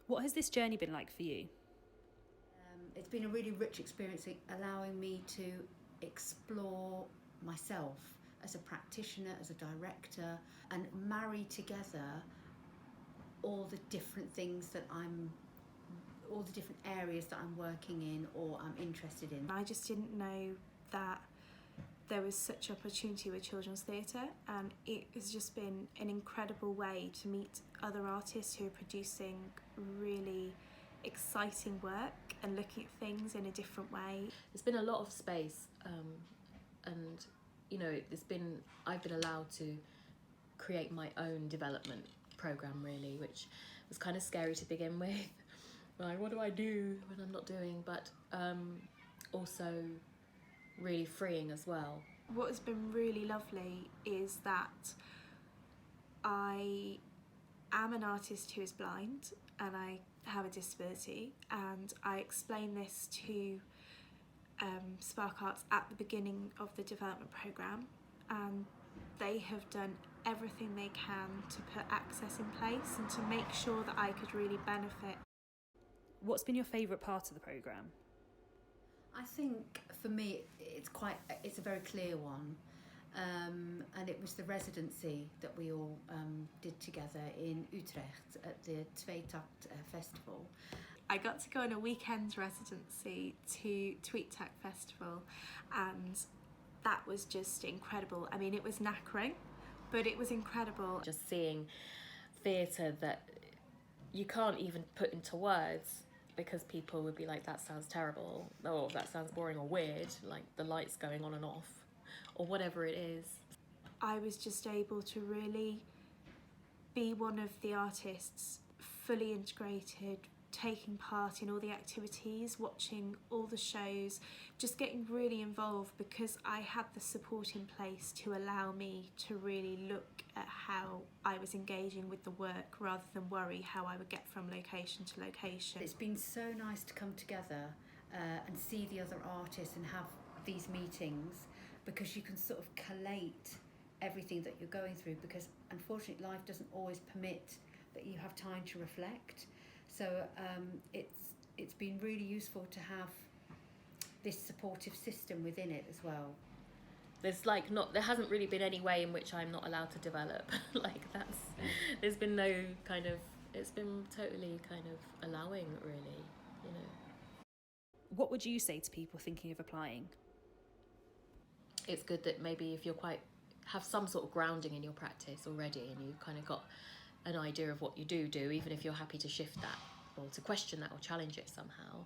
What has this journey been like for you? It's been a really rich experience, allowing me to explore myself as a practitioner, as a director, and marry together all the different things that all the different areas that I'm working in or I'm interested in. I just didn't know that there was such opportunity with children's theatre, and it has just been an incredible way to meet other artists who are producing really exciting work and looking at things in a different way. There's been a lot of space, and I've been allowed to create my own development program, really, which was kind of scary to begin with. Like, what do I do when I'm not doing? But also really freeing as well. What has been really lovely is that I am an artist who is blind and I have a disability, and I explained this to Spark Arts at the beginning of the development programme, and they have done everything they can to put access in place and to make sure that I could really benefit. What's been your favourite part of the programme? I think for me it's a very clear one, and it was the residency that we all did together in Utrecht at the Tweetakt Festival. I got to go on a weekend residency to Tweetakt Festival, and that was just incredible. I mean, it was knackering, but it was incredible. Just seeing theatre that you can't even put into words, because people would be like, that sounds terrible, or that sounds boring or weird, like the lights going on and off, or whatever it is. I was just able to really be one of the artists, fully integrated, taking part in all the activities, watching all the shows, just getting really involved, because I had the support in place to allow me to really look at how I was engaging with the work rather than worry how I would get from location to location. It's been so nice to come together and see the other artists and have these meetings, because you can sort of collate everything that you're going through, because unfortunately life doesn't always permit that you have time to reflect. So it's been really useful to have this supportive system within it as well. There hasn't really been any way in which I'm not allowed to develop. There's been no kind of, it's been totally kind of allowing, really, you know. What would you say to people thinking of applying? It's good that maybe if have some sort of grounding in your practice already, and you've kind of got an idea of what you do, even if you're happy to shift that or to question that or challenge it somehow.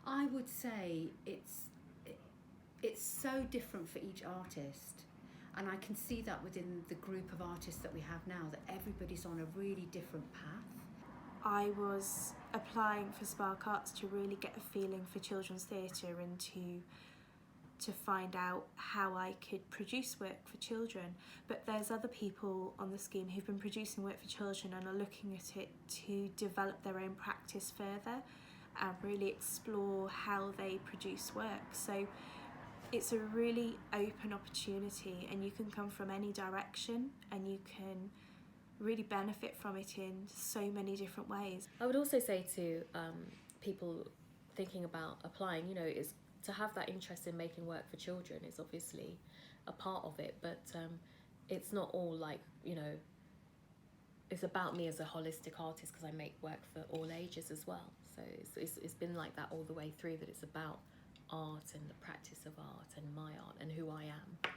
I would say it's so different for each artist, and I can see that within the group of artists that we have now, that everybody's on a really different path. I was applying for Spark Arts to really get a feeling for children's theatre and to find out how I could produce work for children. But there's other people on the scheme who've been producing work for children and are looking at it to develop their own practice further and really explore how they produce work. So it's a really open opportunity, and you can come from any direction and you can really benefit from it in so many different ways. I would also say to people thinking about applying, is to have that interest in making work for children is obviously a part of it, but it's not all it's about me as a holistic artist, because I make work for all ages as well. So it's been like that all the way through, that it's about art and the practice of art and my art and who I am.